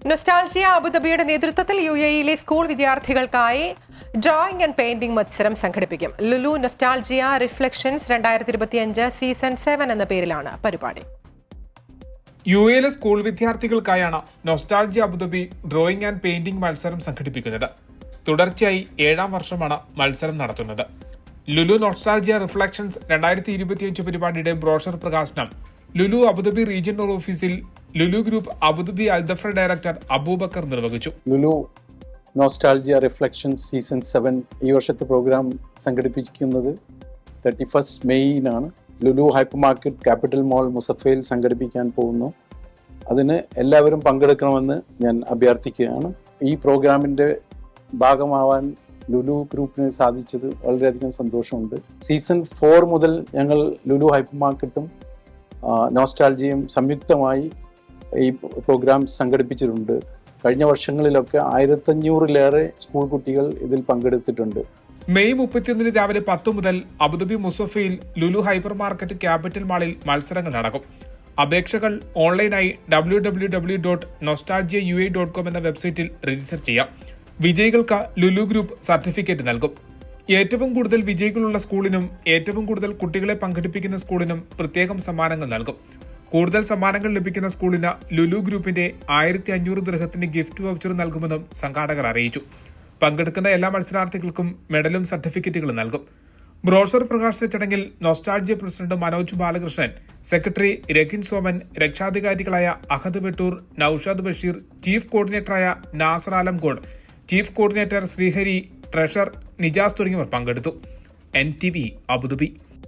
Nostalgia അബുദാബിയുടെ നേതൃത്വത്തിൽ UAE-യിലെ school വിദ്യാർത്ഥികൾക്കായി drawing and painting മത്സരം സംഘടിപ്പിക്കും. ലുലു നൊസ്റ്റാൾജിയ റിഫ്ലക്ഷൻസ് 2025 സീസൺ 7 എന്ന പേരിലാണ് പരിപാടി. UAE-യിലെ സ്കൂൾ വിദ്യാർത്ഥികൾക്കായാണ് nostalgia Abu Dhabi drawing and painting മത്സരം സംഘടിപ്പിക്കുന്നത്. തുടർച്ചയായി 7ാം വർഷമാണ് മത്സരം നടത്തുന്നത്. ലുലു നൊസ്റ്റാൾജിയ റിഫ്ലക്ഷൻസ് 2025 പരിപാടിയുടെ ബ്രോഷർ പ്രകാശനം ലുലു അബുദാബി റീജിയണൽ ഓഫീസിൽ Lulu group Abu Dhabi Al Dhafra director Abubakar നിർവഹിച്ചു. ലുലു നോസ്റ്റാൾജിയ റിഫ്ലക്ഷൻസ് സീസൺ 7 ഈ വർഷത്തെ പ്രോഗ്രാം സംഘടിപ്പിക്കുന്നത് 31 മെയ്യിനാണ്. ലുലു ഹൈപ്പർ മാർക്കറ്റ് ക്യാപിറ്റൽ മോൾ മുസഫയിൽ സംഘടിപ്പിക്കാൻ പോകുന്നു. അതിന് എല്ലാവരും പങ്കെടുക്കണമെന്ന് ഞാൻ അഭ്യർത്ഥിക്കുകയാണ്. ഈ പ്രോഗ്രാമിൻ്റെ ഭാഗമാവാൻ ലുലു ഗ്രൂപ്പിന് സാധിച്ചത് വളരെയധികം സന്തോഷമുണ്ട്. സീസൺ 4 മുതൽ ഞങ്ങൾ ലുലു ഹൈപ്പർ മാർക്കറ്റും നോസ്റ്റാൾജിയയും സംയുക്തമായി ഈ പ്രോഗ്രാം സംഘടിപ്പിച്ചിട്ടുണ്ട്. കഴിഞ്ഞ വർഷങ്ങളിലൊക്കെ 1500-ലേറെ സ്കൂൾ കുട്ടികൾ ഇതിൽ പങ്കെടുത്തിട്ടുണ്ട്. മെയ് 31 രാവിലെ 10 മുതൽ അബുദാബി മുസഫയിൽ ലുലു ഹൈപ്പർ മാർക്കറ്റ് ക്യാപിറ്റൽ മാളിൽ മത്സരങ്ങൾ നടക്കും. അപേക്ഷകൾ ഓൺലൈനായി www.nostalgiaua.com എന്ന വെബ്സൈറ്റിൽ രജിസ്റ്റർ ചെയ്യാം. വിജയികൾക്ക് ലുലു ഗ്രൂപ്പ് സർട്ടിഫിക്കറ്റ് നൽകും. ഏറ്റവും കൂടുതൽ വിജയികളുള്ള സ്കൂളിനും ഏറ്റവും കൂടുതൽ കുട്ടികളെ പങ്കെടുപ്പിക്കുന്ന സ്കൂളിനും പ്രത്യേകം സമ്മാനങ്ങൾ നൽകും. കൂടുതൽ സമ്മാനങ്ങൾ ലഭിക്കുന്ന സ്കൂളിന് ലുലു ഗ്രൂപ്പിന്റെ 1500 ദിർഹത്തിന്റെ ഗിഫ്റ്റ് വൗച്ചർ നൽകുമെന്നും സംഘാടകർ അറിയിച്ചു. പങ്കെടുക്കുന്ന എല്ലാ മത്സരാർത്ഥികൾക്കും മെഡലും സർട്ടിഫിക്കറ്റുകളും നൽകും. ബ്രോഷർ പ്രകാശന ചടങ്ങിൽ nostalgia president Manoj Balakrishnan, secretary Rakhin Soman, രക്ഷാധികാരികളായ അഹദ് വെട്ടൂർ, നൌഷാദ് ബഷീർ, ചീഫ് കോർഡിനേറ്ററായ Nasar Alamcode, chief coordinator Sreehari, treasurer Nijas തുടങ്ങിയവർ പങ്കെടുത്തു. NTV Abu Dhabi.